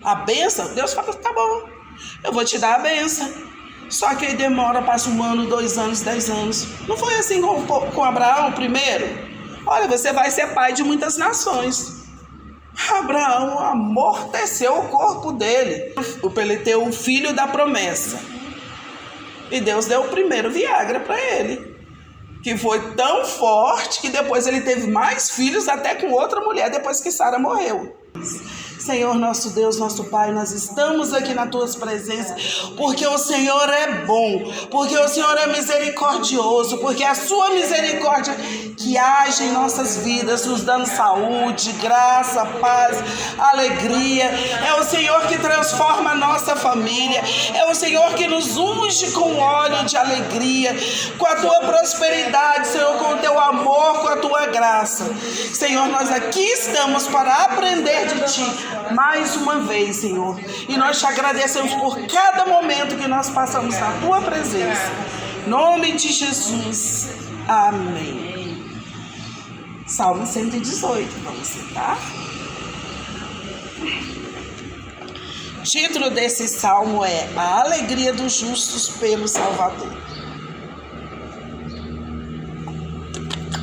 A bênção, Deus fala, tá bom, eu vou te dar a bênção. Só que aí demora, passa 1 ano, 2 anos, 10 anos. Não foi assim com Abraão primeiro? Olha, você vai ser pai de muitas nações. Abraão amorteceu o corpo dele para ele ter o filho da promessa. E Deus deu o primeiro Viagra para ele, que foi tão forte que depois ele teve mais filhos até com outra mulher depois que Sara morreu. Senhor, nosso Deus, nosso Pai, nós estamos aqui na Tua presença porque o Senhor é bom, porque o Senhor é misericordioso, porque a Sua misericórdia que age em nossas vidas, nos dando saúde, graça, paz, alegria. É o Senhor que transforma a nossa família, é o Senhor que nos unge com óleo de alegria, com a Tua prosperidade, Senhor, com o Teu amor, com a Tua graça. Senhor, nós aqui estamos para aprender de Ti mais uma vez, Senhor, e nós te agradecemos por cada momento que nós passamos na Tua presença. Em nome de Jesus, amém. Salmo 118, vamos citar. O título desse salmo é A Alegria dos Justos pelo Salvador.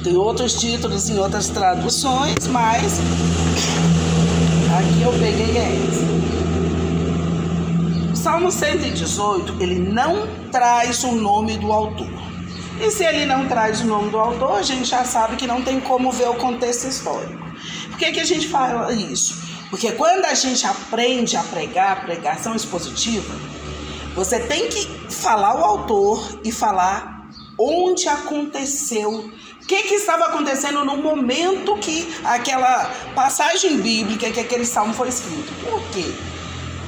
Tem outros títulos em outras traduções, mas aqui eu peguei esse. O Salmo 118, ele não traz o nome do autor. E se ele não traz o nome do autor, a gente já sabe que não tem como ver o contexto histórico. Por que a gente fala isso? Porque quando a gente aprende a pregar, pregação expositiva, você tem que falar o autor e falar onde aconteceu, o que estava acontecendo no momento que aquela passagem bíblica, que aquele salmo foi escrito. Por quê?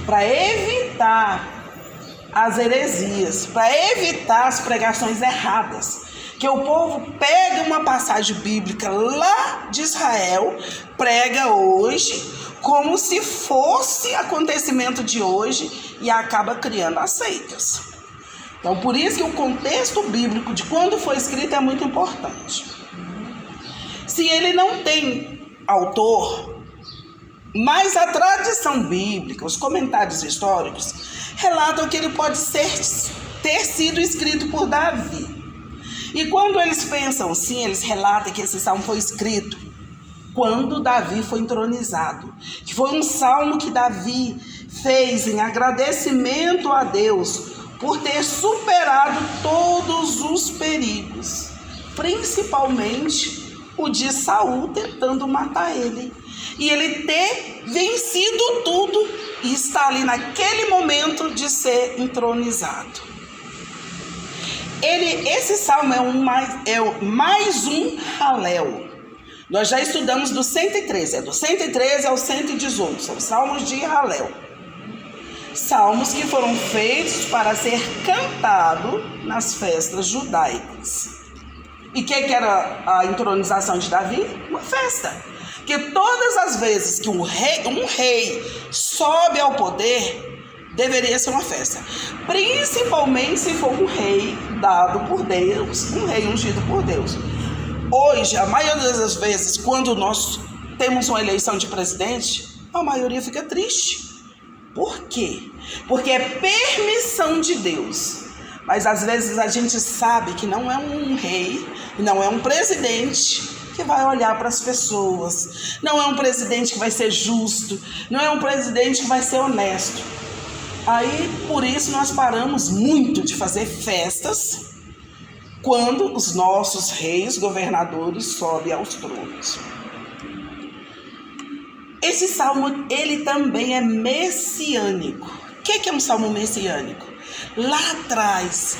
Para evitar as heresias, para evitar as pregações erradas. Que o povo pega uma passagem bíblica lá de Israel, prega hoje, como se fosse acontecimento de hoje e acaba criando as seitas. Então, por isso que o contexto bíblico de quando foi escrito é muito importante. Se ele não tem autor, mas a tradição bíblica, os comentários históricos, relatam que ele pode ter sido escrito por Davi. E quando eles pensam assim, eles relatam que esse salmo foi escrito quando Davi foi entronizado, que foi um salmo que Davi fez em agradecimento a Deus por ter superado todos os perigos, principalmente o de Saul tentando matar ele, e ele ter vencido tudo e está ali naquele momento de ser entronizado. Esse salmo é mais um Halel. Nós já estudamos do 113, do 113 ao 118, são salmos de Halel. Salmos que foram feitos para ser cantado nas festas judaicas. E o que era a entronização de Davi? Uma festa. Que todas as vezes que um rei sobe ao poder, deveria ser uma festa. Principalmente se for um rei dado por Deus, um rei ungido por Deus. Hoje, a maioria das vezes, quando nós temos uma eleição de presidente, a maioria fica triste. Por quê? Porque é permissão de Deus. Mas às vezes a gente sabe que não é um rei, não é um presidente que vai olhar para as pessoas, não é um presidente que vai ser justo, não é um presidente que vai ser honesto. Aí, por isso, nós paramos muito de fazer festas quando os nossos reis, governadores, sobem aos tronos. Esse salmo, ele também é messiânico. O que é um salmo messiânico? Lá atrás,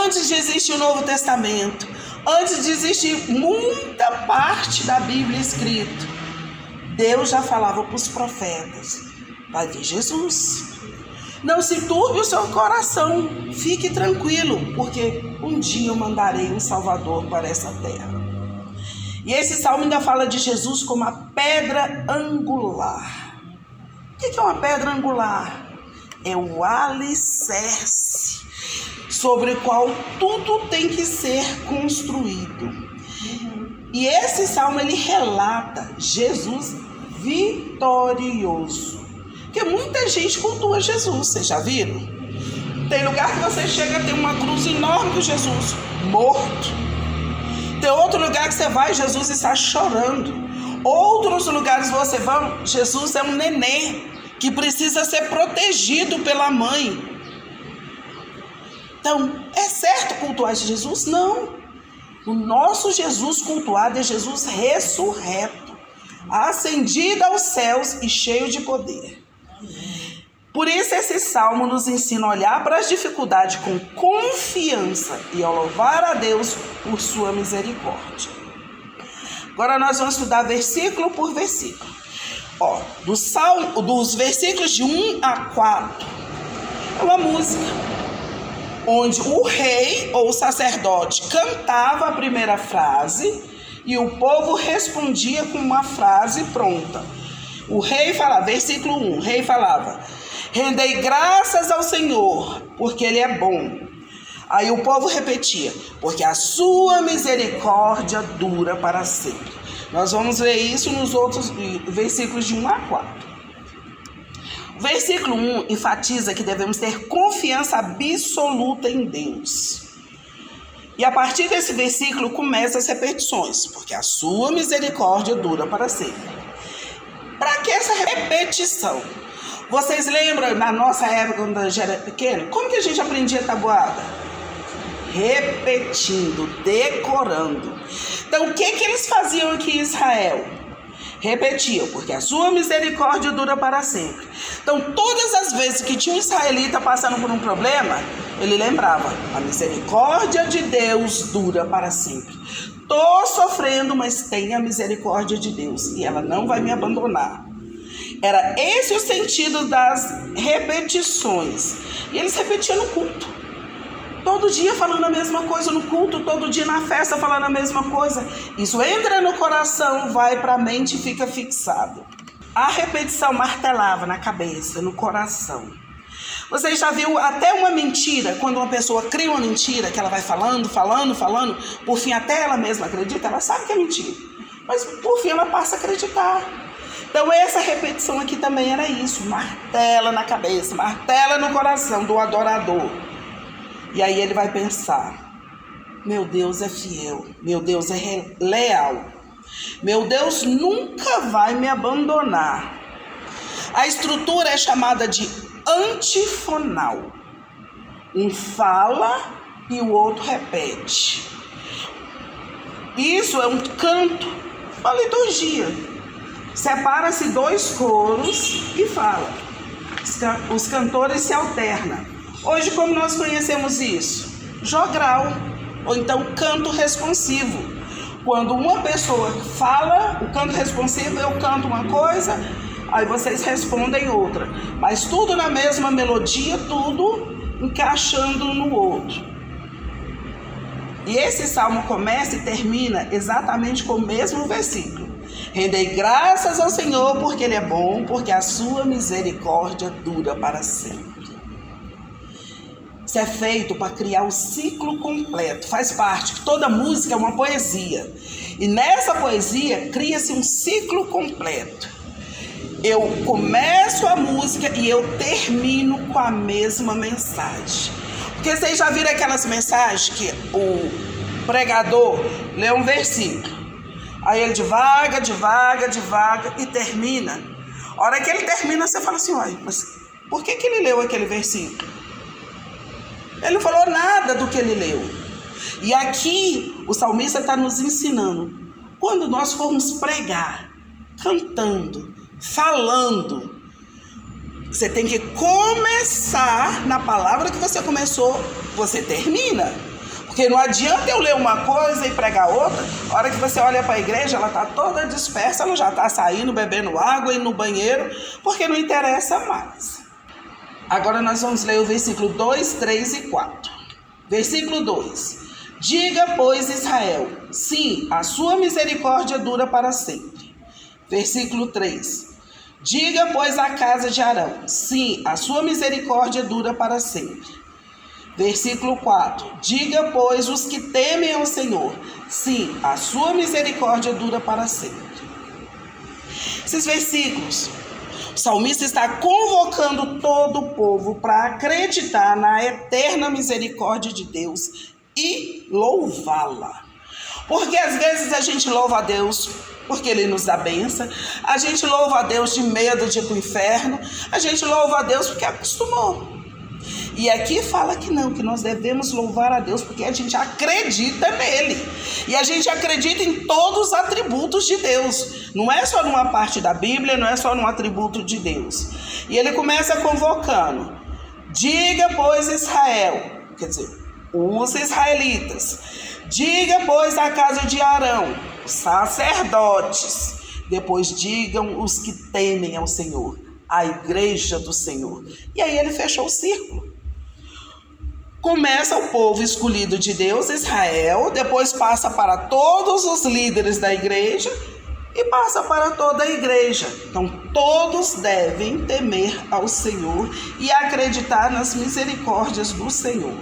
antes de existir o Novo Testamento, antes de existir muita parte da Bíblia escrita, Deus já falava para os profetas: vai vir Jesus. Não se turbe o seu coração, fique tranquilo, porque um dia eu mandarei um Salvador para essa terra. E esse salmo ainda fala de Jesus como a pedra angular. O que é uma pedra angular? É o alicerce sobre o qual tudo tem que ser construído. E esse salmo, ele relata Jesus vitorioso. O Porque muita gente cultua Jesus, vocês já viram? Tem lugar que você chega, tem uma cruz enorme com Jesus morto. Tem outro lugar que você vai, Jesus está chorando. Outros lugares você vai, Jesus é um nenê que precisa ser protegido pela mãe. Então, é certo cultuar Jesus? Não. O nosso Jesus cultuado é Jesus ressurreto, ascendido aos céus e cheio de poder. Por isso esse salmo nos ensina a olhar para as dificuldades com confiança e a louvar a Deus por sua misericórdia. Agora nós vamos estudar versículo por versículo. Dos versículos de 1 a 4, é uma música, onde o rei ou o sacerdote cantava a primeira frase e o povo respondia com uma frase pronta. O rei falava, versículo 1, o rei falava: rendei graças ao Senhor, porque Ele é bom. Aí o povo repetia: porque a sua misericórdia dura para sempre. Nós vamos ver isso nos outros versículos de 1 a 4. O versículo 1 enfatiza que devemos ter confiança absoluta em Deus. E a partir desse versículo começam as repetições, porque a sua misericórdia dura para sempre. Para que essa repetição? Vocês lembram, na nossa época, quando a gente era pequeno, como que a gente aprendia tabuada? Repetindo, decorando. Então, o que eles faziam aqui em Israel? Repetiam, porque a sua misericórdia dura para sempre. Então, todas as vezes que tinha um israelita passando por um problema, ele lembrava: a misericórdia de Deus dura para sempre. Estou sofrendo, mas tem a misericórdia de Deus e ela não vai me abandonar. Era esse o sentido das repetições. E eles repetiam no culto. Todo dia falando a mesma coisa no culto, todo dia na festa falando a mesma coisa. Isso entra no coração, vai para a mente e fica fixado. A repetição martelava na cabeça, no coração. Você já viu até uma mentira, quando uma pessoa cria uma mentira, que ela vai falando, por fim até ela mesma acredita, ela sabe que é mentira, mas por fim ela passa a acreditar. Então essa repetição aqui também era isso, martela na cabeça, martela no coração do adorador. E aí ele vai pensar: meu Deus é fiel, meu Deus é leal, meu Deus nunca vai me abandonar. A estrutura é chamada de antifonal. Um fala e o outro repete. Isso é um canto, uma liturgia. Separa-se dois coros e fala. Os cantores se alternam. Hoje, como nós conhecemos isso? Jogral, ou então canto responsivo. Quando uma pessoa fala, o canto responsivo, eu canto uma coisa, aí vocês respondem outra. Mas tudo na mesma melodia, tudo encaixando um no outro. E esse salmo começa e termina exatamente com o mesmo versículo. Rendei graças ao Senhor porque Ele é bom, porque a sua misericórdia dura para sempre. Isso é feito para criar o ciclo completo. Faz parte, toda música é uma poesia. E nessa poesia cria-se um ciclo completo. Eu começo a música e eu termino com a mesma mensagem. Porque vocês já viram aquelas mensagens que o pregador lê um versículo. Aí ele devagar e termina. A hora que ele termina, você fala assim: olha, mas por que ele leu aquele versículo? Ele não falou nada do que ele leu. E aqui o salmista está nos ensinando: quando nós formos pregar, cantando, falando, você tem que começar na palavra que você começou, você termina. Porque não adianta eu ler uma coisa e pregar outra. A hora que você olha para a igreja, ela está toda dispersa, ela já está saindo, bebendo água, indo no banheiro, porque não interessa mais. Agora nós vamos ler o versículo 2, 3 e 4. Versículo 2. Diga, pois, Israel, sim, a sua misericórdia dura para sempre. Versículo 3. Diga, pois, a casa de Arão, sim, a sua misericórdia dura para sempre. Versículo 4. Diga, pois, os que temem ao Senhor, sim, a sua misericórdia dura para sempre. Esses versículos O salmista está convocando todo o povo para acreditar na eterna misericórdia de Deus e louvá-la. Porque às vezes a gente louva a Deus porque Ele nos dá bênção, a gente louva a Deus de medo de ir para o inferno, a gente louva a Deus porque acostumou. E aqui fala que não, que nós devemos louvar a Deus porque a gente acredita nele. E a gente acredita em todos os atributos de Deus. Não é só numa parte da Bíblia, não é só num atributo de Deus. E ele começa convocando: diga, pois, Israel, quer dizer, os israelitas, diga, pois, a casa de Arão, os sacerdotes, depois digam os que temem ao Senhor, a igreja do Senhor. E aí ele fechou o círculo. Começa o povo escolhido de Deus, Israel, depois passa para todos os líderes da igreja e passa para toda a igreja. Então todos devem temer ao Senhor e acreditar nas misericórdias do Senhor.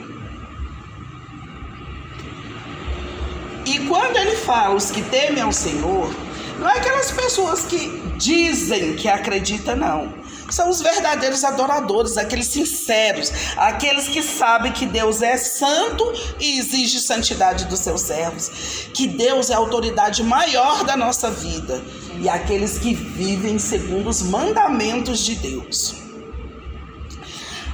E quando ele fala os que temem ao Senhor, não é aquelas pessoas que dizem que acreditam, não. São os verdadeiros adoradores, aqueles sinceros, aqueles que sabem que Deus é santo e exige santidade dos seus servos, que Deus é a autoridade maior da nossa vida, e aqueles que vivem segundo os mandamentos de Deus.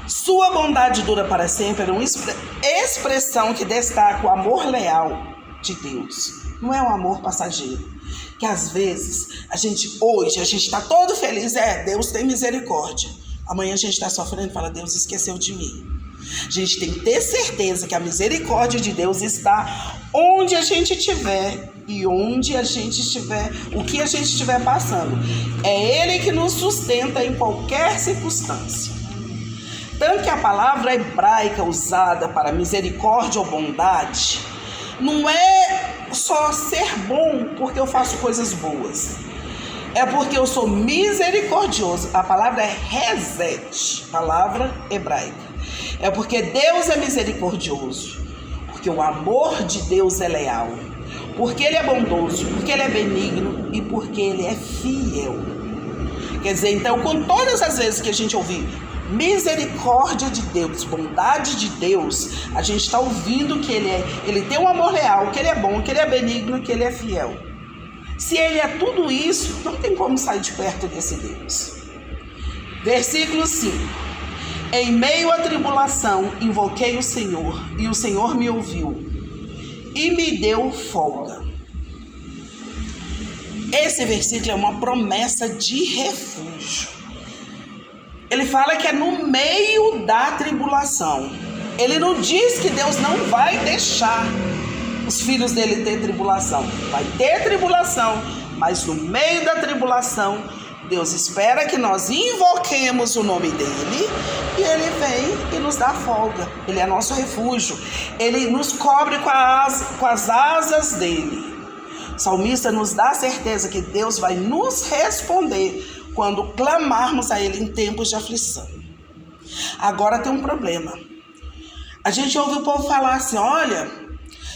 Sua bondade dura para sempre é uma expressão que destaca o amor leal de Deus. Não é um amor passageiro. Que às vezes, hoje a gente está todo feliz, Deus tem misericórdia. Amanhã a gente está sofrendo e fala: Deus esqueceu de mim. A gente tem que ter certeza que a misericórdia de Deus está onde a gente estiver e onde a gente estiver, o que a gente estiver passando. É Ele que nos sustenta em qualquer circunstância. Tanto que a palavra hebraica usada para misericórdia ou bondade não é só ser bom porque eu faço coisas boas. É porque eu sou misericordioso. A palavra é hesed, palavra hebraica. É porque Deus é misericordioso. Porque o amor de Deus é leal. Porque Ele é bondoso. Porque Ele é benigno. E porque Ele é fiel. Quer dizer, então, com todas as vezes que a gente ouvir misericórdia de Deus, bondade de Deus, a gente está ouvindo que Ele tem um amor real, que Ele é bom, que Ele é benigno, que Ele é fiel. Se Ele é tudo isso, não tem como sair de perto desse Deus. Versículo 5. Em meio à tribulação, invoquei o Senhor, e o Senhor me ouviu, e me deu folga. Esse versículo é uma promessa de refúgio. Ele fala que é no meio da tribulação. Ele não diz que Deus não vai deixar os filhos dele ter tribulação. Vai ter tribulação, mas no meio da tribulação, Deus espera que nós invoquemos o nome dele e ele vem e nos dá folga. Ele é nosso refúgio. Ele nos cobre com as asas dele. O salmista nos dá a certeza que Deus vai nos responder quando clamarmos a Ele em tempos de aflição. Agora tem um problema. A gente ouve o povo falar assim: olha,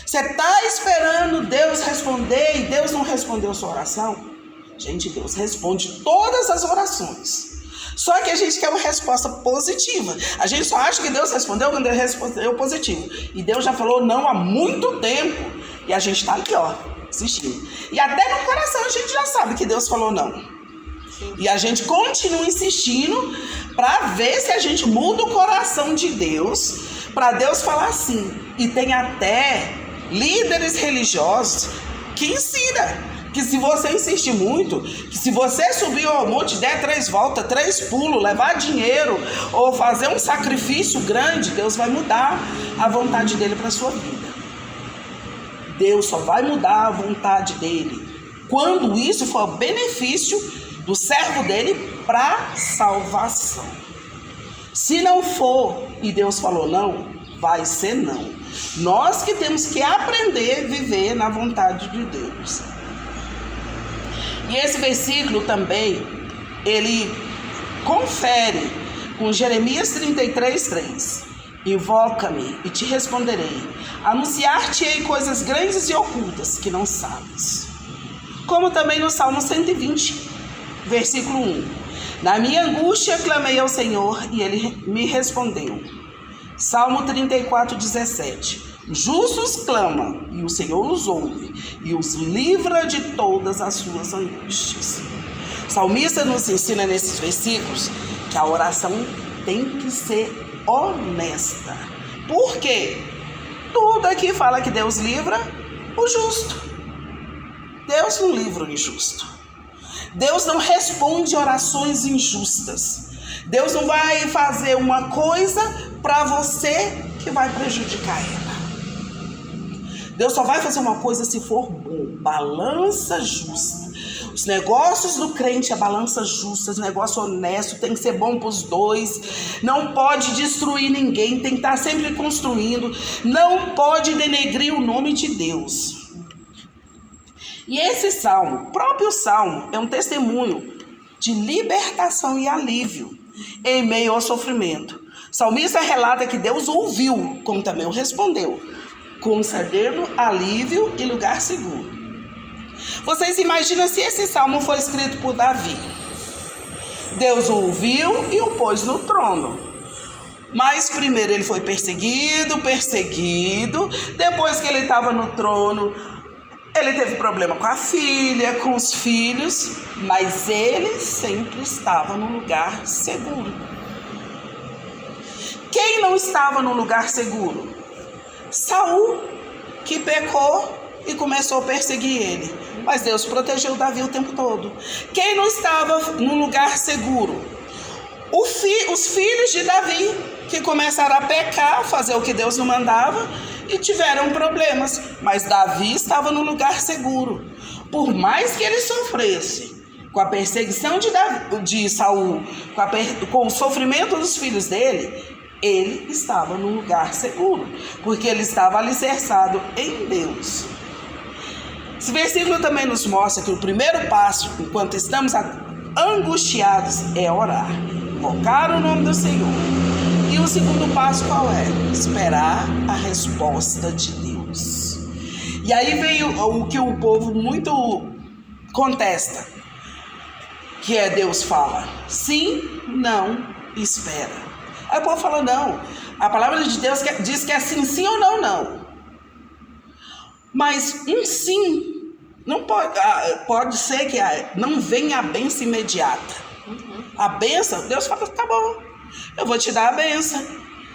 você está esperando Deus responder e Deus não respondeu a sua oração? Gente, Deus responde todas as orações. Só que a gente quer uma resposta positiva. A gente só acha que Deus respondeu quando Ele respondeu positivo. E Deus já falou não há muito tempo. E a gente está ali, assistindo. E até no coração a gente já sabe que Deus falou não. E a gente continua insistindo para ver se a gente muda o coração de Deus, para Deus falar sim. E tem até líderes religiosos que ensinam que se você insistir muito, que se você subir ao monte, der 3 voltas, 3 pulos, levar dinheiro ou fazer um sacrifício grande, Deus vai mudar a vontade dele para a sua vida. Deus só vai mudar a vontade dele quando isso for benefício do servo dele para salvação. Se não for e Deus falou não, vai ser não. Nós que temos que aprender a viver na vontade de Deus. E esse versículo também, ele confere com Jeremias 33:3. Invoca-me e te responderei. Anunciar-te-ei coisas grandes e ocultas que não sabes. Como também no Salmo 120, versículo 1. Na minha angústia clamei ao Senhor e Ele me respondeu. Salmo 34, 17. Justos clamam e o Senhor os ouve e os livra de todas as suas angústias. O salmista nos ensina nesses versículos que a oração tem que ser honesta. Por quê? Tudo aqui fala que Deus livra o justo. Deus não livra o injusto. Deus não responde orações injustas. Deus não vai fazer uma coisa para você que vai prejudicar ela. Deus só vai fazer uma coisa se for bom. Balança justa. Os negócios do crente é balança justa, os negócios honestos, tem que ser bom para os dois. Não pode destruir ninguém, tem que estar sempre construindo. Não pode denegrir o nome de Deus. E esse salmo, o próprio salmo, é um testemunho de libertação e alívio em meio ao sofrimento. O salmista relata que Deus ouviu, como também o respondeu, concedendo alívio e lugar seguro. Vocês imaginam se esse salmo foi escrito por Davi? Deus o ouviu e o pôs no trono. Mas primeiro ele foi perseguido. Depois que ele estava no trono, ele teve problema com a filha, com os filhos, mas ele sempre estava no lugar seguro. Quem não estava no lugar seguro? Saul, que pecou e começou a perseguir ele. Mas Deus protegeu Davi o tempo todo. Quem não estava no lugar seguro? Os filhos de Davi, que começaram a pecar, fazer o que Deus não mandava, e tiveram problemas, mas Davi estava no lugar seguro. Por mais que ele sofresse com a perseguição de Saul, com o sofrimento dos filhos dele, ele estava no lugar seguro, porque ele estava alicerçado em Deus. Esse versículo também nos mostra que o primeiro passo, enquanto estamos angustiados, é orar, invocar o nome do Senhor. E o segundo passo qual é? Esperar a resposta de Deus. E aí vem o que o povo muito contesta, que é Deus fala, sim, não, espera. Aí o povo fala, não, a palavra de Deus diz que é sim, sim ou não, não. Mas um sim, não pode ser que não venha a bênção imediata. A bênção, Deus fala, tá bom, eu vou te dar a bênção.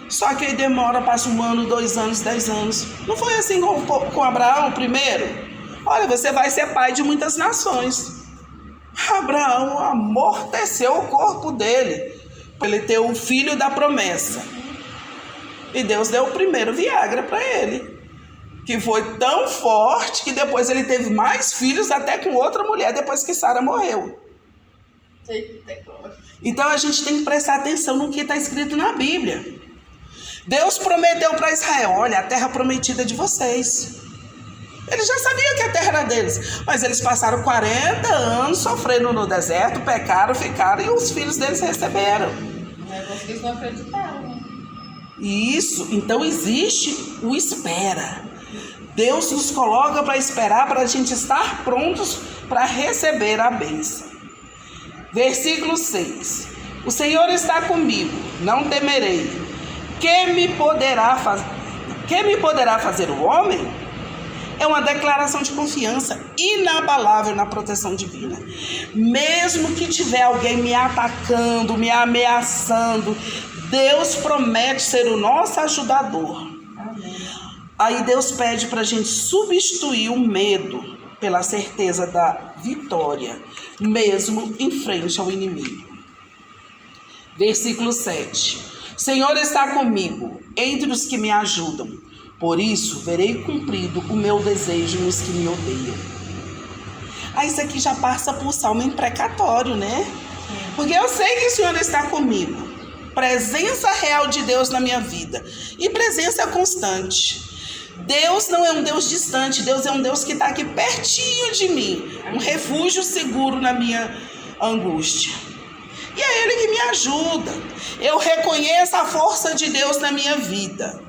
Só que aí demora, passa 1 ano, 2 anos, 10 anos. Não foi assim com Abraão primeiro? Olha, você vai ser pai de muitas nações. Abraão amorteceu o corpo dele para ele ter o filho da promessa. E Deus deu o primeiro Viagra para ele, que foi tão forte que depois ele teve mais filhos até com outra mulher depois que Sara morreu. Então a gente tem que prestar atenção no que está escrito na Bíblia. Deus prometeu para Israel, olha, a terra prometida é de vocês. Eles já sabiam que a terra era deles, mas eles passaram 40 anos sofrendo no deserto, pecaram, ficaram, e os filhos deles receberam. Mas vocês não acreditaram, né? Isso, então existe o espera. Deus nos coloca para esperar, para a gente estar prontos para receber a bênção. Versículo 6. O Senhor está comigo, não temerei. Que me poderá fazer o homem? É uma declaração de confiança inabalável na proteção divina. Mesmo que tiver alguém me atacando, me ameaçando, Deus promete ser o nosso ajudador. Amém. Aí Deus pede para a gente substituir o medo pela certeza da vitória, mesmo em frente ao inimigo. Versículo 7. O Senhor está comigo, entre os que me ajudam. Por isso, verei cumprido o meu desejo nos que me odeiam. Isso aqui já passa por salmo imprecatório, né? Porque eu sei que o Senhor está comigo. Presença real de Deus na minha vida. E presença constante. Deus não é um Deus distante. Deus é um Deus que está aqui pertinho de mim. Um refúgio seguro na minha angústia. E é Ele que me ajuda. Eu reconheço a força de Deus na minha vida.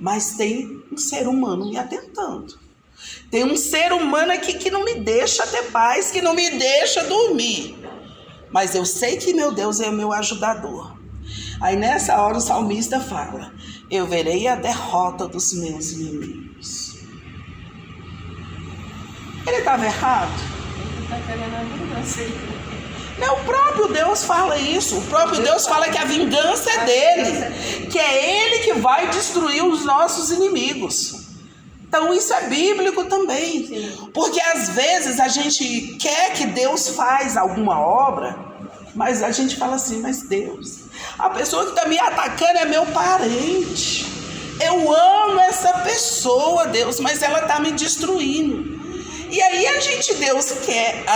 Mas tem um ser humano me atentando. Tem um ser humano aqui que não me deixa ter paz, que não me deixa dormir. mas eu sei que meu Deus é meu ajudador. Aí nessa hora o salmista fala: eu verei a derrota dos meus inimigos. Ele estava errado? Ele está querendo a vingança aí. Não, o próprio Deus fala isso. O próprio Deus fala que a vingança é dele, que é ele que vai destruir os nossos inimigos. Então isso é bíblico também. Sim. Porque às vezes a gente quer que Deus faz alguma obra, mas a gente fala assim: mas Deus, a pessoa que está me atacando é meu parente. Eu amo essa pessoa, Deus, mas ela está me destruindo. E aí a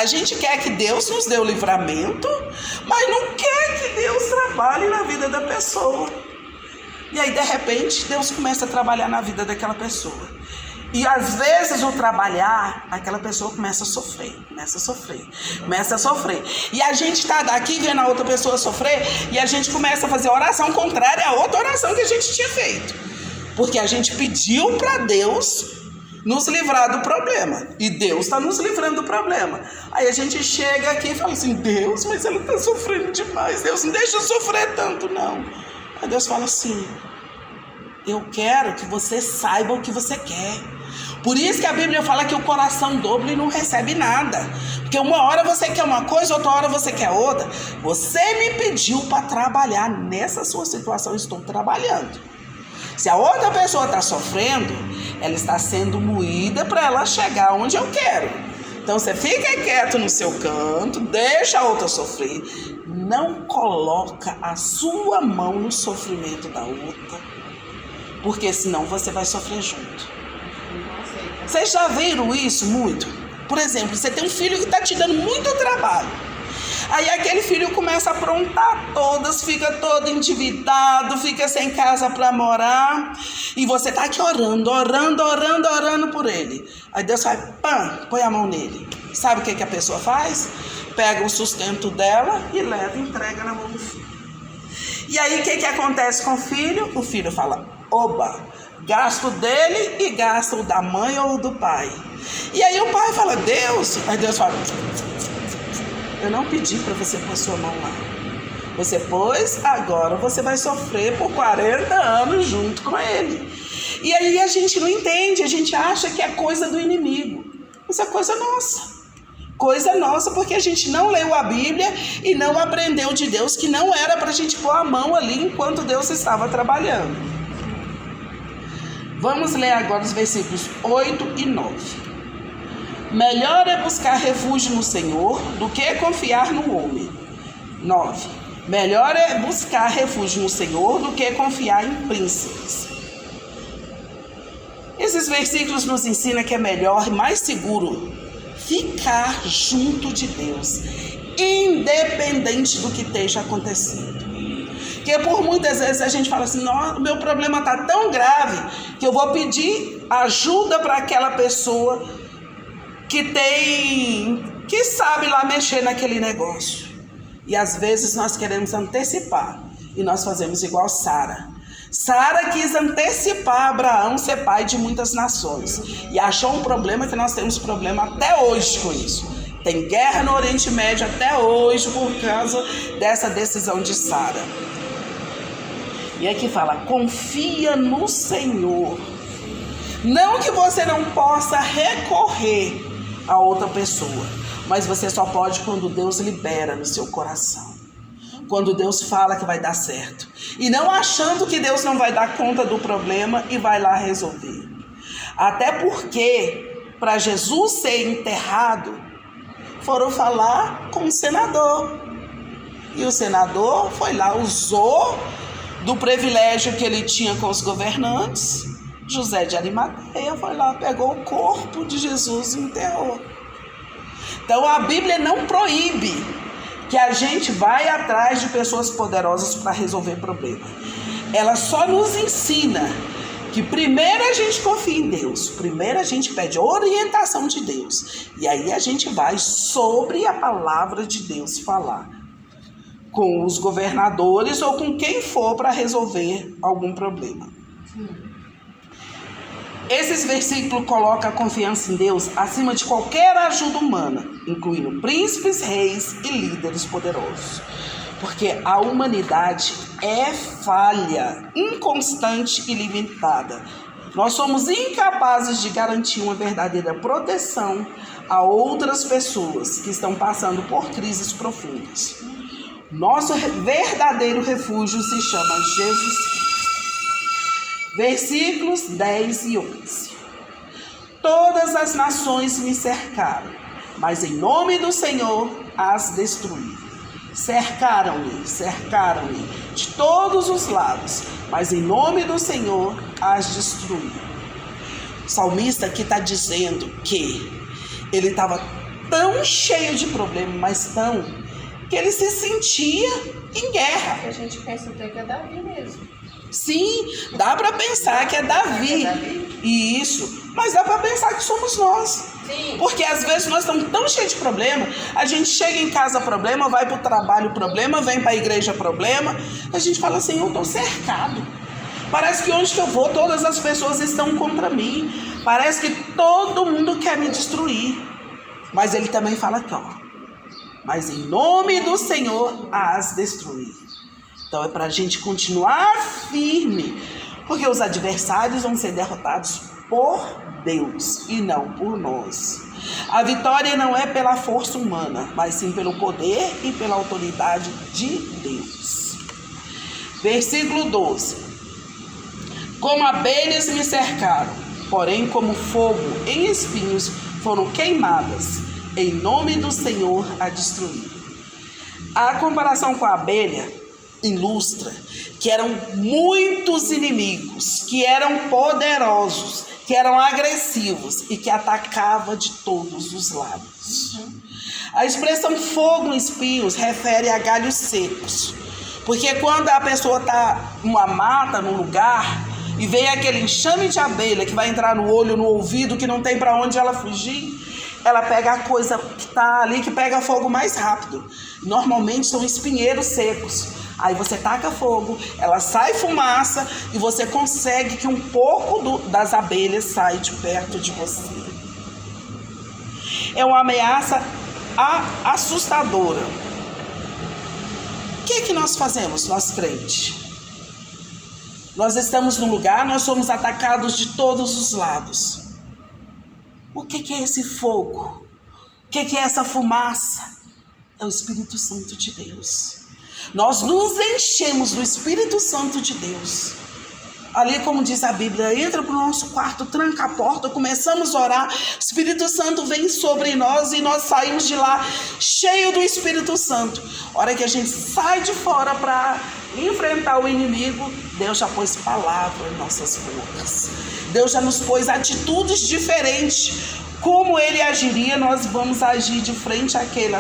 gente quer que Deus nos dê o livramento, mas não quer que Deus trabalhe na vida da pessoa. E aí de repente Deus começa a trabalhar na vida daquela pessoa. E às vezes o trabalhar, aquela pessoa começa a sofrer. E a gente está daqui vendo a outra pessoa sofrer, e a gente começa a fazer a oração contrária à outra oração que a gente tinha feito. Porque a gente pediu para Deus nos livrar do problema. E Deus está nos livrando do problema. Aí a gente chega aqui e fala assim: Deus, mas ela está sofrendo demais. Deus, não deixa eu sofrer tanto, não. Aí Deus fala assim: eu quero que você saiba o que você quer. Por isso que a Bíblia fala que o coração dobre não recebe nada. Porque uma hora você quer uma coisa, outra hora você quer outra. Você me pediu para trabalhar nessa sua situação, estou trabalhando. Se a outra pessoa está sofrendo, ela está sendo moída para ela chegar onde eu quero. Então você fica quieto no seu canto, deixa a outra sofrer. Não coloca a sua mão no sofrimento da outra, porque senão você vai sofrer junto. Vocês já viram isso muito? Por exemplo, você tem um filho que está te dando muito trabalho. Aí aquele filho começa a aprontar todas, fica todo endividado, fica sem casa para morar. E você está aqui orando por ele. Aí Deus vai, põe a mão nele. Sabe o que a pessoa faz? Pega o sustento dela e leva e entrega na mão do filho. E aí o que acontece com o filho? O filho fala: oba, gasto dele e gasto o da mãe ou do pai. E aí o pai fala: Deus. Aí Deus fala: eu não pedi para você pôr sua mão lá. Você pôs, agora você vai sofrer por 40 anos junto com ele. E aí a gente não entende, a gente acha que é coisa do inimigo. Isso é coisa nossa. Coisa nossa, porque a gente não leu a Bíblia e não aprendeu de Deus que não era para a gente pôr a mão ali enquanto Deus estava trabalhando. Vamos ler agora os versículos 8 e 9. Melhor é buscar refúgio no Senhor do que confiar no homem. 9. Melhor é buscar refúgio no Senhor do que confiar em príncipes. Esses versículos nos ensinam que é melhor e mais seguro ficar junto de Deus, independente do que esteja acontecendo. Porque por muitas vezes a gente fala assim: o meu problema está tão grave que eu vou pedir ajuda para aquela pessoa que sabe lá mexer naquele negócio. E às vezes nós queremos antecipar e nós fazemos igual Sara. Sara quis antecipar Abraão ser pai de muitas nações e achou um problema que nós temos problema até hoje com isso. Tem guerra no Oriente Médio até hoje por causa dessa decisão de Sara. E aqui fala: confia no Senhor. Não que você não possa recorrer a outra pessoa, mas você só pode quando Deus libera no seu coração, quando Deus fala que vai dar certo, e não achando que Deus não vai dar conta do problema e vai lá resolver. Até porque para Jesus ser enterrado foram falar com o senador, e o senador foi lá, usou do privilégio que ele tinha com os governantes. José de Arimateia foi lá, pegou o corpo de Jesus e enterrou. Então a Bíblia não proíbe que a gente vai atrás de pessoas poderosas para resolver problemas. Ela só nos ensina que primeiro a gente confia em Deus, primeiro a gente pede orientação de Deus, e aí a gente vai sobre a palavra de Deus falar com os governadores ou com quem for para resolver algum problema. Esses versículos colocam a confiança em Deus acima de qualquer ajuda humana, incluindo príncipes, reis e líderes poderosos. Porque a humanidade é falha, inconstante e limitada. Nós somos incapazes de garantir uma verdadeira proteção a outras pessoas que estão passando por crises profundas. Nosso verdadeiro refúgio se chama Jesus Cristo. Versículos 10 e 11. Todas as nações me cercaram, mas em nome do Senhor as destruí. Cercaram-me de todos os lados, mas em nome do Senhor as destruí. O salmista aqui está dizendo que ele estava tão cheio de problemas, mas tão, que ele se sentia em guerra. A gente pensa até que é Davi mesmo. Sim, dá para pensar que é Davi. Isso, mas dá para pensar que somos nós. Sim. Porque às vezes nós estamos tão cheios de problema, a gente chega em casa problema, vai para o trabalho problema, vem para a igreja problema, a gente fala assim, eu estou cercado. Parece que onde que eu vou, todas as pessoas estão contra mim. Parece que todo mundo quer me destruir. Mas ele também fala aqui, ó. Mas em nome do Senhor as destruir. Então é para a gente continuar firme, porque os adversários vão ser derrotados por Deus e não por nós. A vitória não é pela força humana, mas sim pelo poder e pela autoridade de Deus. Versículo 12. Como abelhas me cercaram, porém como fogo em espinhos foram queimadas, em nome do Senhor a destruir. A comparação com a abelha ilustra que eram muitos inimigos, que eram poderosos, que eram agressivos e que atacavam de todos os lados. A expressão fogo em espinhos refere a galhos secos, porque quando a pessoa está numa mata, num lugar, e vem aquele enxame de abelha que vai entrar no olho, no ouvido, que não tem para onde ela fugir, ela pega a coisa que está ali, que pega fogo mais rápido. Normalmente são espinheiros secos. Aí você taca fogo, ela sai fumaça e você consegue que um pouco das abelhas saia de perto de você. É uma ameaça assustadora. O que é que nós fazemos, nós crentes? Nós estamos num lugar, nós somos atacados de todos os lados. O que é esse fogo? O que é essa fumaça? É o Espírito Santo de Deus. Nós nos enchemos do Espírito Santo de Deus. Ali, como diz a Bíblia, entra para o nosso quarto, tranca a porta, começamos a orar, o Espírito Santo vem sobre nós e nós saímos de lá cheio do Espírito Santo. A hora que a gente sai de fora para enfrentar o inimigo, Deus já pôs palavra em nossas bocas. Deus já nos pôs atitudes diferentes. Como Ele agiria, nós vamos agir de frente àquele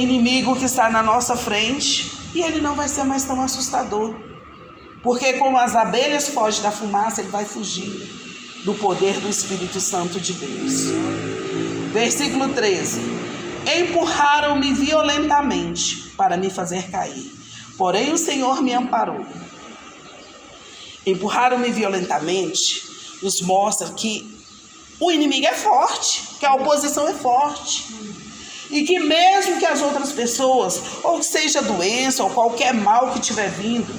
inimigo que está na nossa frente, e ele não vai ser mais tão assustador. Porque como as abelhas fogem da fumaça, ele vai fugir do poder do Espírito Santo de Deus. Versículo 13. Empurraram-me violentamente para me fazer cair, porém o Senhor me amparou. Empurraram-me violentamente nos mostra que o inimigo é forte, que a oposição é forte. E que mesmo que as outras pessoas, ou seja doença, ou qualquer mal que estiver vindo,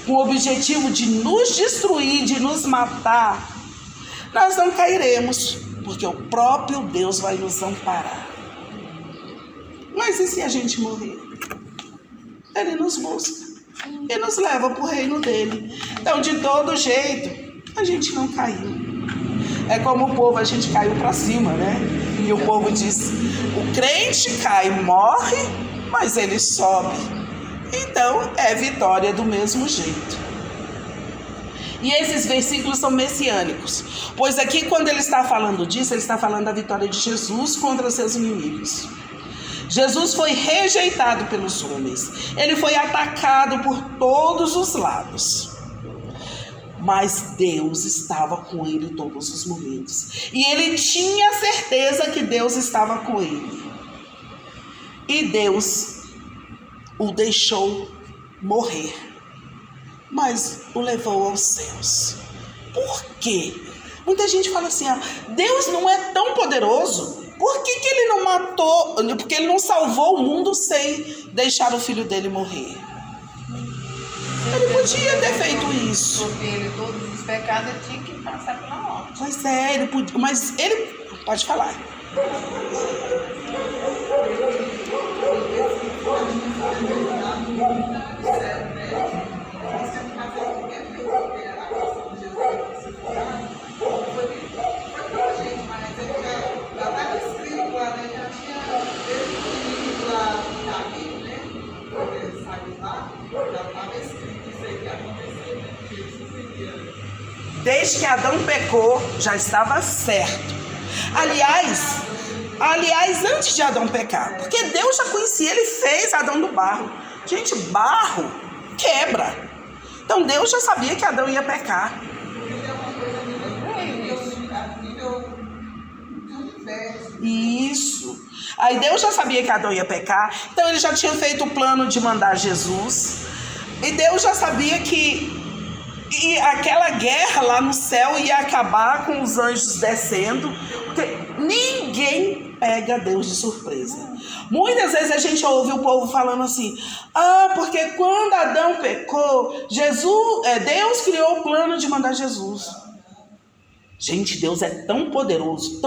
com o objetivo de nos destruir, de nos matar, nós não cairemos, porque o próprio Deus vai nos amparar. Mas e se a gente morrer? Ele nos busca e nos leva para o reino dele. Então, de todo jeito, a gente não caiu. É como o povo, a gente caiu para cima, né? E o povo diz, o crente cai, morre, mas ele sobe. Então, é vitória do mesmo jeito. E esses versículos são messiânicos. Pois aqui, quando ele está falando disso, ele está falando da vitória de Jesus contra os seus inimigos. Jesus foi rejeitado pelos homens. Ele foi atacado por todos os lados. Mas Deus estava com ele em todos os momentos. E ele tinha certeza que Deus estava com ele. E Deus o deixou morrer, mas o levou aos céus. Por quê? Muita gente fala assim, Deus não é tão poderoso. Por que ele não matou? Porque ele não salvou o mundo sem deixar o filho dele morrer. Ele podia ter feito isso. Porque ele, todos os pecados, ele tinha que passar pela morte. Pois é, ele podia, mas ele pode falar. Desde que Adão pecou, já estava certo. Aliás, antes de Adão pecar, porque Deus já conhecia, ele fez Adão do barro. Gente, barro quebra. Então Deus já sabia que Adão ia pecar. Isso. Aí Deus já sabia que Adão ia pecar, então ele já tinha feito o plano de mandar Jesus. E Deus já sabia que aquela guerra lá no céu ia acabar com os anjos descendo, porque ninguém pega Deus de surpresa. Muitas vezes a gente ouve o povo falando assim, porque quando Adão pecou, Deus criou o plano de mandar Jesus. Gente, Deus é tão poderoso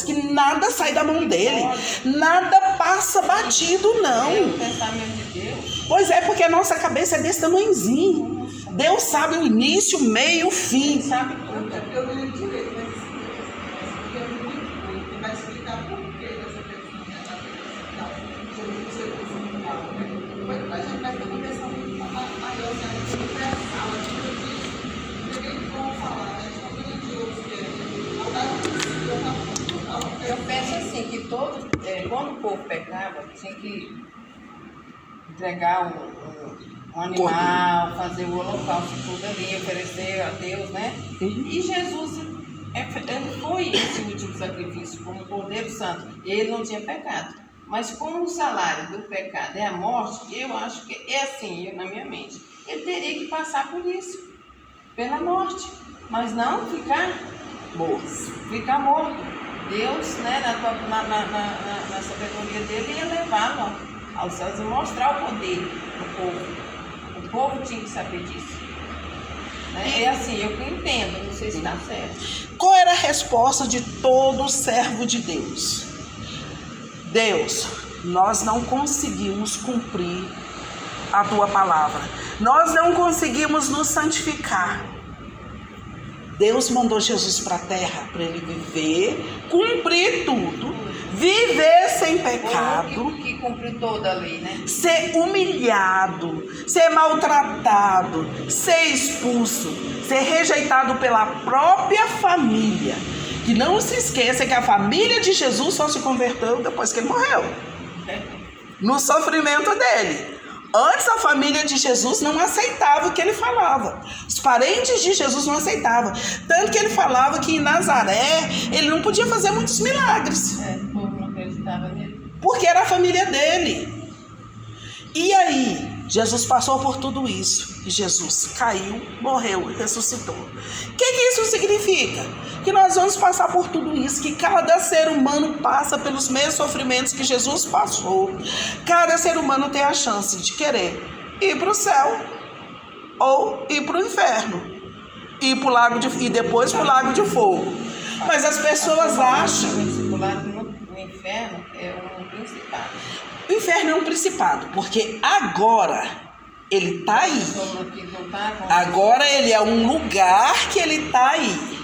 que nada sai da mão dele, nada passa batido, não. O pensamento de Deus. Pois é, porque a nossa cabeça é desse tamanhozinho. Deus sabe o início, o meio, o fim. Ele sabe tudo. Eu não lembro direito, mas eu não lembro. Ele vai explicar por que dessa questão a gente vai ter uma questão muito maior, universal, como falar, Eu penso assim, que todos, quando o povo pecava, tinha que entregar um animal, fazer o holocausto tudo ali, oferecer a Deus, né? E Jesus foi esse último sacrifício, como Cordeiro Santo. Ele não tinha pecado. Mas como o salário do pecado é a morte, eu acho que é assim, na minha mente. Ele teria que passar por isso, pela morte. Mas não ficar morto. Deus, né, na sabedoria dele, ia levá-lo aos céus e mostrar o poder do povo. O povo tinha que saber disso. É assim, eu que entendo, não sei se está certo. Qual era a resposta de todo servo de Deus? Deus, nós não conseguimos cumprir a tua palavra. Nós não conseguimos nos santificar. Deus mandou Jesus para a terra para ele viver, cumprir tudo, viver sem pecado, que cumprir toda a lei, né? Ser humilhado, ser maltratado, ser expulso, ser rejeitado pela própria família. Que não se esqueça que a família de Jesus só se converteu depois que ele morreu, no sofrimento dele. Antes a família de Jesus não aceitava o que ele falava. Os parentes de Jesus não aceitavam. Tanto que ele falava que em Nazaré ele não podia fazer muitos milagres. O povo não acreditava nele. Porque era a família dele. E aí, Jesus passou por tudo isso. E Jesus caiu, morreu e ressuscitou. O que isso significa? Que nós vamos passar por tudo isso, que cada ser humano passa pelos mesmos sofrimentos que Jesus passou. Cada ser humano tem a chance de querer ir para o céu ou ir para o inferno, e depois para o lago de fogo. Mas as pessoas acham... O inferno é um principado. O inferno é um principado, porque agora ele está aí. Agora ele é um lugar que ele está aí.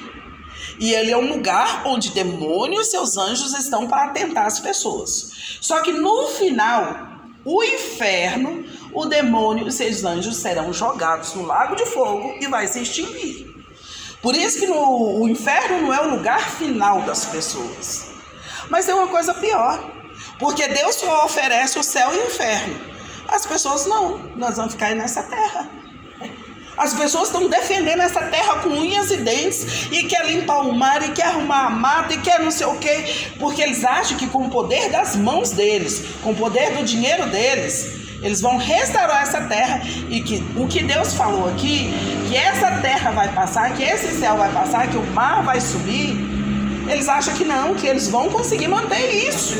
E ele é um lugar onde demônios e seus anjos estão para atentar as pessoas. Só que no final, o inferno, o demônio e seus anjos serão jogados no lago de fogo e vai se extinguir. Por isso que o inferno não é o lugar final das pessoas. Mas tem uma coisa pior. Porque Deus só oferece o céu e o inferno. As pessoas não. Nós vamos ficar aí nessa terra. As pessoas estão defendendo essa terra com unhas e dentes e quer limpar o mar e quer arrumar a mata e quer não sei o quê, porque eles acham que com o poder das mãos deles, com o poder do dinheiro deles, Eles vão restaurar essa terra e que o que Deus falou aqui, que essa terra vai passar, que esse céu vai passar, que o mar vai subir, eles acham que não, que eles vão conseguir manter isso.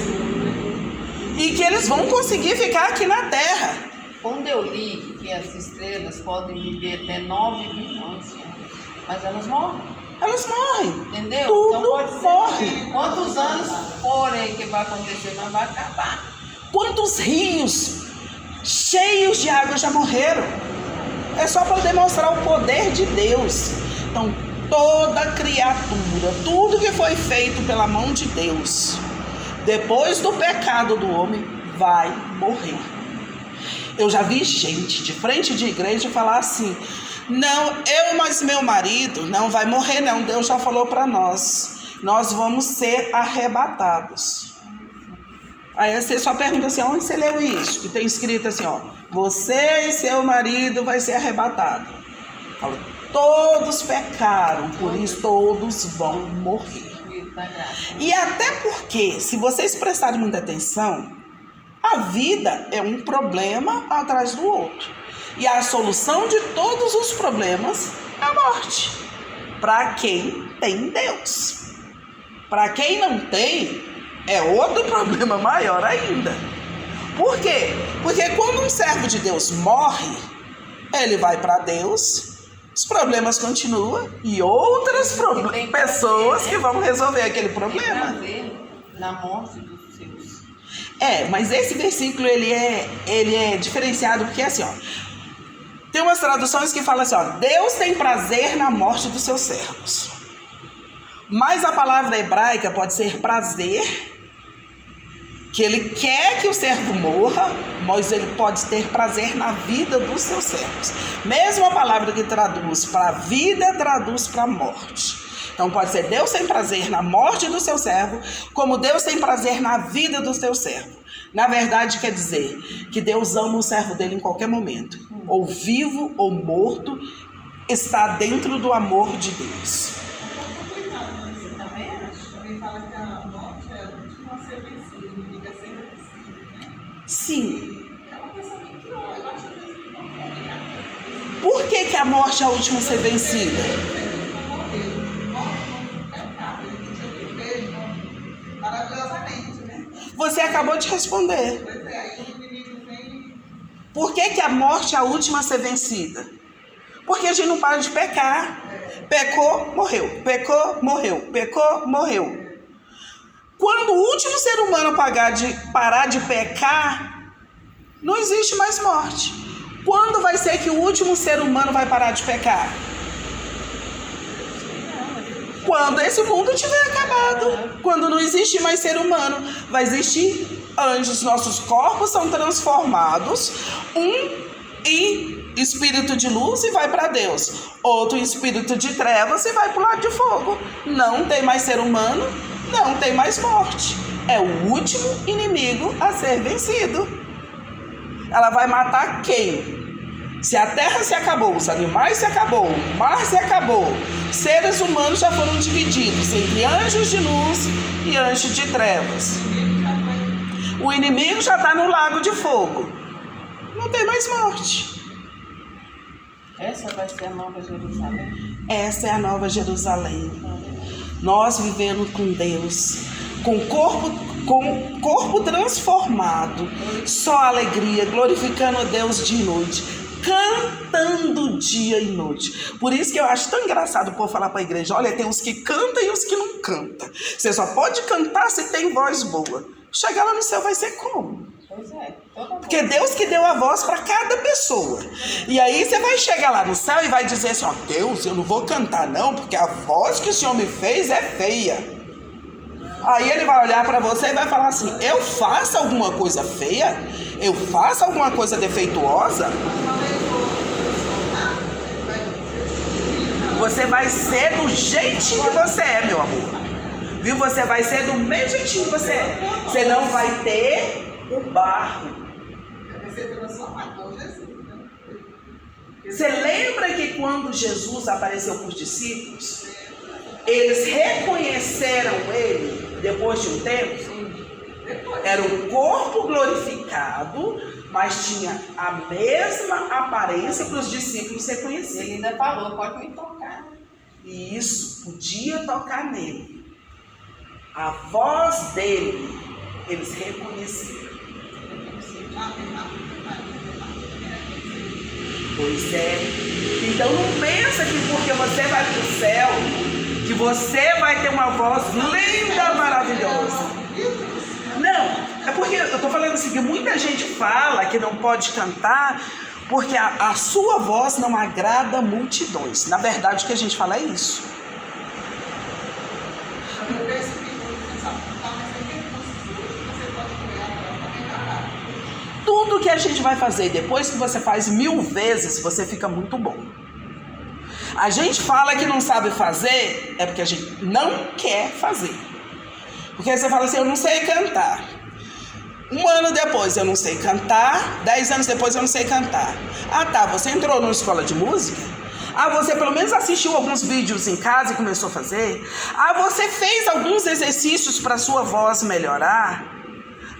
E que eles vão conseguir ficar aqui na terra. Quando eu li que as estrelas podem viver até 9 bilhões de anos, mas elas morrem. Elas morrem. Entendeu? Tudo então pode ser morre. Quantos anos forem que vai acontecer, mas vai acabar. Quantos rios cheios de água já morreram? É só para demonstrar o poder de Deus. Então, toda criatura, tudo que foi feito pela mão de Deus, depois do pecado do homem, vai morrer. Eu já vi gente de frente de igreja falar assim: não, mas meu marido não vai morrer não, Deus já falou para nós vamos ser arrebatados. Aí você só pergunta assim: onde você leu isso? E tem escrito assim, ó: você e seu marido vai ser arrebatado. Fala, todos pecaram, por isso todos vão morrer. E até porque, se vocês prestarem muita atenção, a vida é um problema atrás do outro. E a solução de todos os problemas é a morte. Para quem tem Deus. Para quem não tem, é outro problema maior ainda. Por quê? Porque quando um servo de Deus morre, ele vai para Deus, os problemas continuam e outras pessoas que vão resolver aquele problema. Na morte dos seus. Mas esse versículo ele é diferenciado porque assim, ó, tem umas traduções que falam assim, ó: Deus tem prazer na morte dos seus servos. Mas a palavra hebraica pode ser prazer, que ele quer que o servo morra, mas ele pode ter prazer na vida dos seus servos. Mesmo a palavra que traduz para a vida, traduz para a morte. Então pode ser Deus tem prazer na morte do seu servo, como Deus tem prazer na vida do seu servo. Na verdade quer dizer que Deus ama o servo dele em qualquer momento. Ou vivo ou morto, está dentro do amor de Deus. Também fala que a morte é a última a ser vencida, ninguém quer ser vencido, né? Sim. É uma pensamento que eu acho que Por que a morte é a última a ser vencida? Maravilhosamente, né? Você acabou de responder. Pois é, aí o inimigo vem. Por que a morte é a última a ser vencida? Porque a gente não para de pecar. Pecou, morreu. Pecou, morreu. Pecou, morreu. Quando o último ser humano parar de pecar, não existe mais morte. Quando vai ser que o último ser humano vai parar de pecar? Quando esse mundo tiver acabado. Quando não existe mais ser humano, vai existir anjos. Nossos corpos são transformados, um em espírito de luz e vai para Deus, outro em espírito de trevas e vai para o lado de fogo. Não tem mais ser humano, não tem mais morte. É o último inimigo a ser vencido. Ela vai matar quem? Se a terra se acabou, os animais se acabou, o mar se acabou, seres humanos já foram divididos entre anjos de luz e anjos de trevas. O inimigo já está no lago de fogo. Não tem mais morte. Essa vai ser a nova Jerusalém. Essa é a nova Jerusalém. Nós vivendo com Deus, com corpo transformado, só alegria, glorificando a Deus dia e noite, cantando dia e noite. Por isso que eu acho tão engraçado o povo falar para a igreja: olha, tem os que cantam e os que não cantam. Você só pode cantar se tem voz boa. Chegar lá no céu vai ser como? Pois é. Porque Deus que deu a voz para cada pessoa. E aí você vai chegar lá no céu e vai dizer assim: ó, Deus, eu não vou cantar não, porque a voz que o Senhor me fez é feia. Aí ele vai olhar para você e vai falar assim: eu faço alguma coisa feia? Eu faço alguma coisa defeituosa? Você vai ser do jeitinho que você é, meu amor. Viu? Você vai ser do mesmo jeitinho que você é. Você não vai ter o barro. Você lembra que quando Jesus apareceu para os discípulos, eles reconheceram ele depois de um tempo? Era um corpo glorificado, mas tinha a mesma aparência para os discípulos reconhecerem. Ele ainda falou, pode me tocar. E isso podia tocar nele. A voz dele, eles reconheceram. Pois é. Então não pensa que porque você vai para o céu, que você vai ter uma voz linda, maravilhosa. Não, é porque eu estou falando assim, que muita gente fala que não pode cantar porque a sua voz não agrada multidões. Na verdade, o que a gente fala é isso. Tudo que a gente vai fazer, depois que você faz 1000 vezes, você fica muito bom. A gente fala que não sabe fazer, é porque a gente não quer fazer. Porque você fala assim, eu não sei cantar. 1 ano depois eu não sei cantar, 10 anos depois eu não sei cantar. Ah tá, você entrou numa escola de música? Ah, você pelo menos assistiu alguns vídeos em casa e começou a fazer? Ah, você fez alguns exercícios para sua voz melhorar?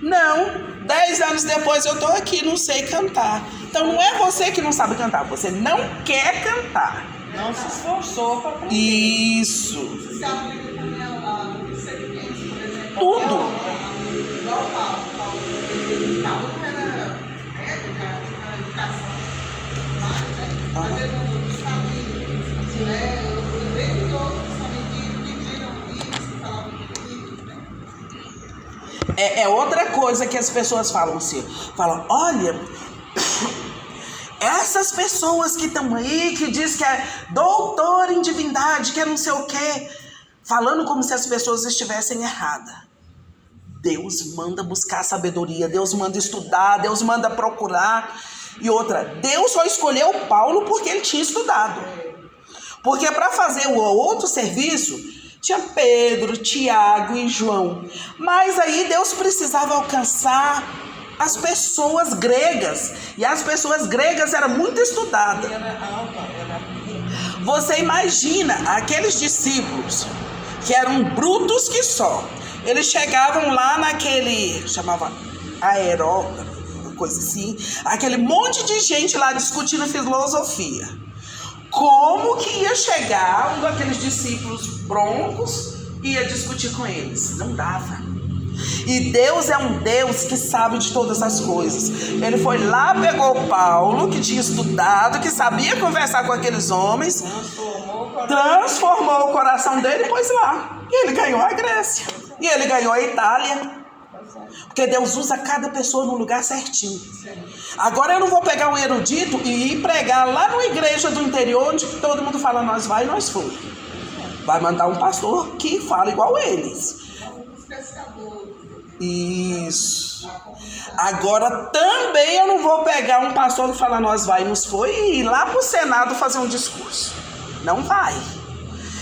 Não, 10 anos depois eu tô aqui, não sei cantar. Então não é você que não sabe cantar, você não quer cantar. Não se esforçou para aprender. Isso. Você aplica também a segmento, por exemplo. Tudo. Igual o Paulo. Paulo era da educação. Mas, às vezes, nos caminhos, eu vejo que outros também que pediram isso, que falavam isso, né? É outra coisa que as pessoas falam assim. Falam, olha, essas pessoas que estão aí, que diz que é doutor em divindade, que é não sei o quê, falando como se as pessoas estivessem erradas. Deus manda buscar sabedoria, Deus manda estudar, Deus manda procurar. E outra, Deus só escolheu Paulo porque ele tinha estudado. Porque para fazer o outro serviço, tinha Pedro, Tiago e João. Mas aí Deus precisava alcançar as pessoas gregas. E as pessoas gregas eram muito estudadas. Você imagina aqueles discípulos que eram brutos que só. Eles chegavam lá naquele, chamava uma coisa assim, aquele monte de gente lá discutindo filosofia. Como que ia chegar um daqueles discípulos broncos e ia discutir com eles? Não dava. E Deus é um Deus que sabe de todas as coisas. Ele foi lá, pegou Paulo, que tinha estudado, que sabia conversar com aqueles homens, transformou o coração dele e pôs lá. E ele ganhou a Grécia. E ele ganhou a Itália. Porque Deus usa cada pessoa no lugar certinho. Agora eu não vou pegar um erudito e ir pregar lá numa igreja do interior, onde todo mundo fala nós vai e nós foi. Vai mandar um pastor que fala igual eles. Isso. Agora também eu não vou pegar um pastor que fala nós vai e nos foi e ir lá pro Senado fazer um discurso. Não vai.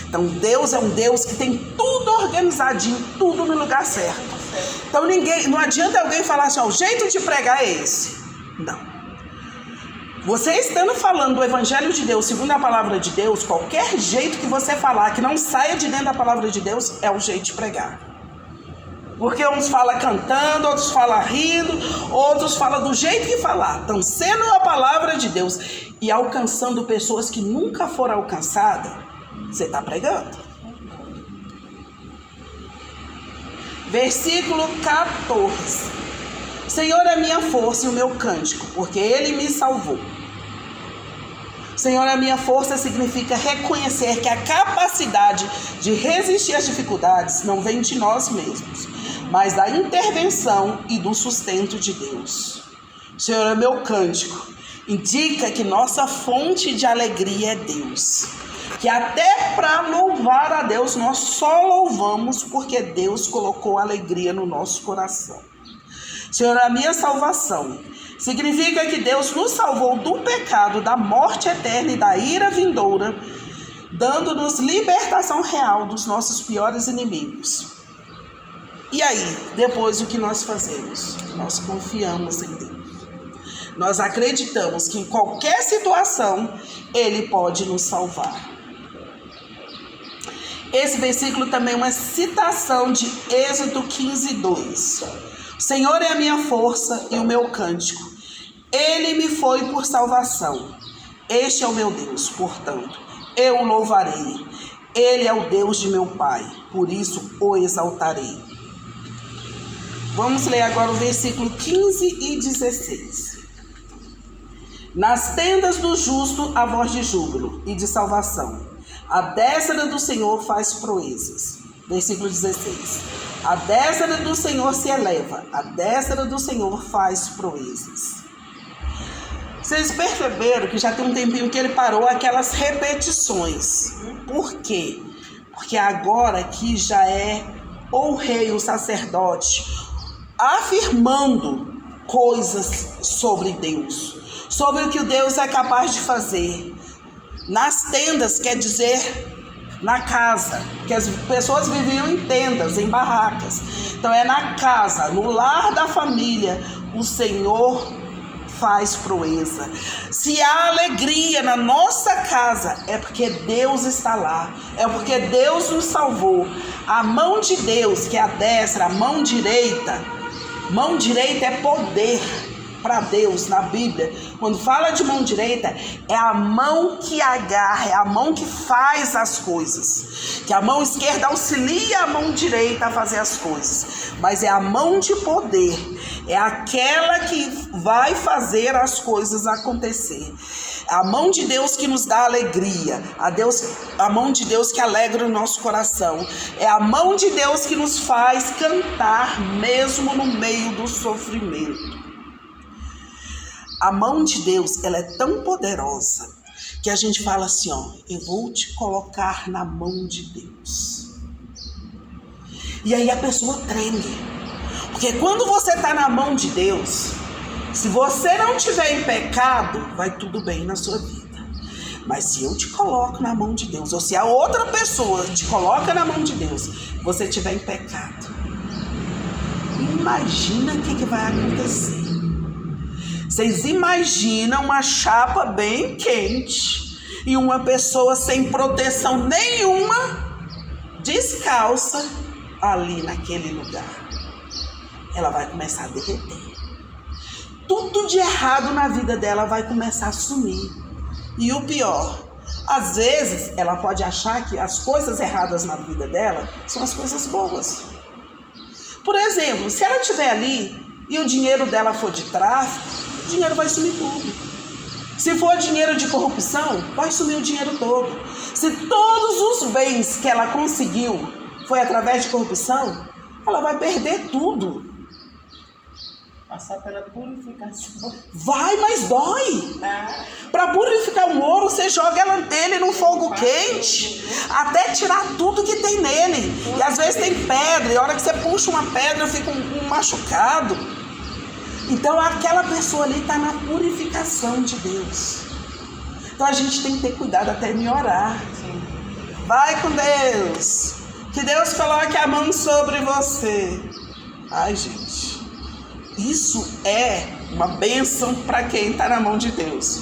Então Deus é um Deus que tem tudo organizadinho, tudo no lugar certo. Então não adianta alguém falar assim, ó, o jeito de pregar é esse. Não. Você estando falando do Evangelho de Deus, segundo a palavra de Deus, qualquer jeito que você falar que não saia de dentro da palavra de Deus, é o jeito de pregar. Porque uns falam cantando, outros falam rindo, outros falam do jeito que falar. Então, sendo a palavra de Deus e alcançando pessoas que nunca foram alcançadas, você está pregando. Versículo 14. Senhor é minha força e o meu cântico, porque Ele me salvou. Senhor é minha força significa reconhecer que a capacidade de resistir às dificuldades não vem de nós mesmos, mas da intervenção e do sustento de Deus. Senhor é meu cântico, indica que nossa fonte de alegria é Deus. Que até para louvar a Deus nós só louvamos porque Deus colocou alegria no nosso coração. Senhor, a minha salvação significa que Deus nos salvou do pecado, da morte eterna e da ira vindoura, dando-nos libertação real dos nossos piores inimigos. E aí, depois o que nós fazemos? Nós confiamos em Deus. Nós acreditamos que em qualquer situação Ele pode nos salvar. Esse versículo também é uma citação de Êxodo 15:2. O Senhor é a minha força e o meu cântico. Ele me foi por salvação. Este é o meu Deus, portanto, eu o louvarei. Ele é o Deus de meu Pai, por isso o exaltarei. Vamos ler agora o versículo 15 e 16. Nas tendas do justo a voz de júbilo e de salvação. A destra do Senhor faz proezas. Versículo 16. A destra do Senhor se eleva, a destra do Senhor faz proezas. Vocês perceberam que já tem um tempinho que ele parou aquelas repetições. Por quê? Porque agora aqui já é o rei, o sacerdote, afirmando coisas sobre Deus, sobre o que o Deus é capaz de fazer. Nas tendas quer dizer na casa, que as pessoas viviam em tendas, em barracas. Então é na casa, no lar da família, o Senhor faz proeza. Se há alegria na nossa casa, é porque Deus está lá, é porque Deus nos salvou. A mão de Deus, que é a destra, a mão direita é poder para Deus na Bíblia. Quando fala de mão direita, é a mão que agarra, é a mão que faz as coisas. Que a mão esquerda auxilia a mão direita a fazer as coisas, mas é a mão de poder, é aquela que vai fazer as coisas acontecer. A mão de Deus que nos dá alegria, a mão de Deus que alegra o nosso coração, é a mão de Deus que nos faz cantar mesmo no meio do sofrimento. A mão de Deus, ela é tão poderosa que a gente fala assim, ó, eu vou te colocar na mão de Deus. E aí a pessoa treme. Porque quando você está na mão de Deus, se você não tiver em pecado, vai tudo bem na sua vida. Mas se eu te coloco na mão de Deus, ou se a outra pessoa te coloca na mão de Deus, você estiver em pecado, imagina o que vai acontecer. Vocês imaginam uma chapa bem quente e uma pessoa sem proteção nenhuma, descalça, ali naquele lugar. Ela vai começar a derreter. Tudo de errado na vida dela vai começar a sumir. E o pior, às vezes ela pode achar que as coisas erradas na vida dela são as coisas boas. Por exemplo, se ela estiver ali e o dinheiro dela for de tráfico, o dinheiro vai sumir tudo. Se for dinheiro de corrupção, vai sumir o dinheiro todo. Se todos os bens que ela conseguiu foi através de corrupção, ela vai perder tudo. Passar pela purificação. Vai, mas dói. Para purificar um ouro, você joga ele no fogo quente, até tirar tudo que tem nele. E às vezes tem pedra, e a hora que você puxa uma pedra, fica um machucado. Então aquela pessoa ali está na purificação de Deus. Então a gente tem que ter cuidado até em orar. Vai com Deus. Que Deus coloque a mão sobre você. Ai, gente. Isso é uma bênção para quem está na mão de Deus.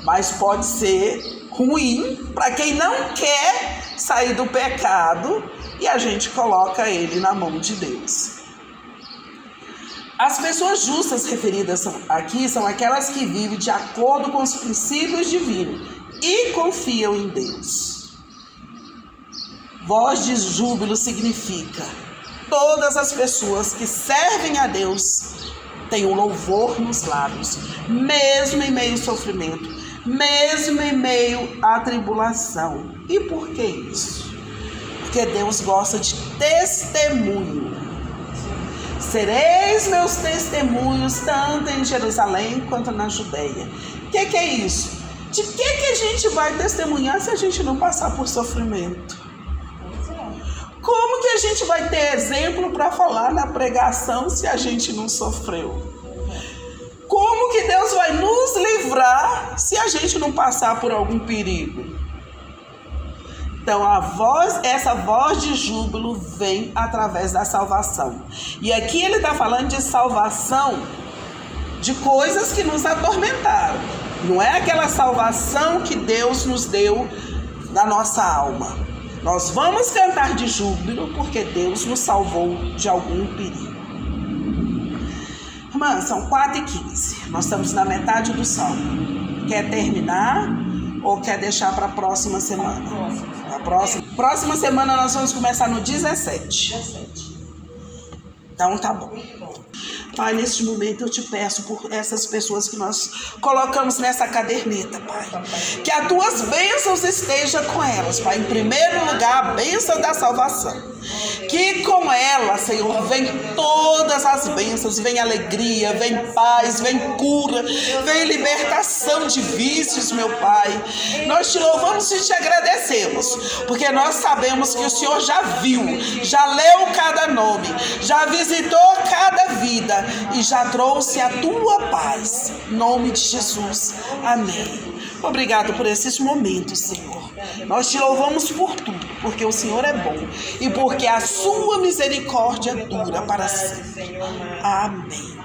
Mas pode ser ruim para quem não quer sair do pecado e a gente coloca ele na mão de Deus. As pessoas justas referidas aqui são aquelas que vivem de acordo com os princípios divinos e confiam em Deus. Voz de júbilo significa todas as pessoas que servem a Deus têm um louvor nos lábios, mesmo em meio ao sofrimento, mesmo em meio à tribulação. E por que isso? Porque Deus gosta de testemunho. Sereis meus testemunhos tanto em Jerusalém quanto na Judeia. O que é isso? De que a gente vai testemunhar se a gente não passar por sofrimento? Como que a gente vai ter exemplo para falar na pregação se a gente não sofreu? Como que Deus vai nos livrar se a gente não passar por algum perigo? Então essa voz de júbilo vem através da salvação. E aqui ele está falando de salvação de coisas que nos atormentaram. Não é aquela salvação que Deus nos deu na nossa alma. Nós vamos cantar de júbilo porque Deus nos salvou de algum perigo. Irmã, são 4h15. Nós estamos na metade do salmo. Quer terminar ou quer deixar para a próxima semana? Próxima semana nós vamos começar no 17. Então tá bom. Pai, neste momento eu te peço por essas pessoas que nós colocamos nessa caderneta, Pai. Que as tuas bênçãos estejam com elas, Pai. Em primeiro lugar, a bênção da salvação. Que com ela, Senhor, vem todas as bênçãos, vem alegria, vem paz, vem cura, vem libertação de vícios, meu Pai. Nós te louvamos e te agradecemos, porque nós sabemos que o Senhor já viu, já leu cada nome, já visitou cada vida e já trouxe a tua paz. Em nome de Jesus. Amém. Obrigado por esses momentos, Senhor. Nós te louvamos por tudo, porque o Senhor é bom e porque a sua misericórdia dura para sempre. Amém.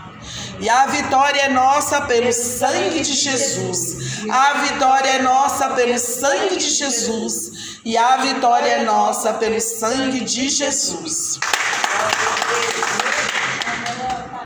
E a vitória é nossa pelo sangue de Jesus. A vitória é nossa pelo sangue de Jesus. E a vitória é nossa pelo sangue de Jesus.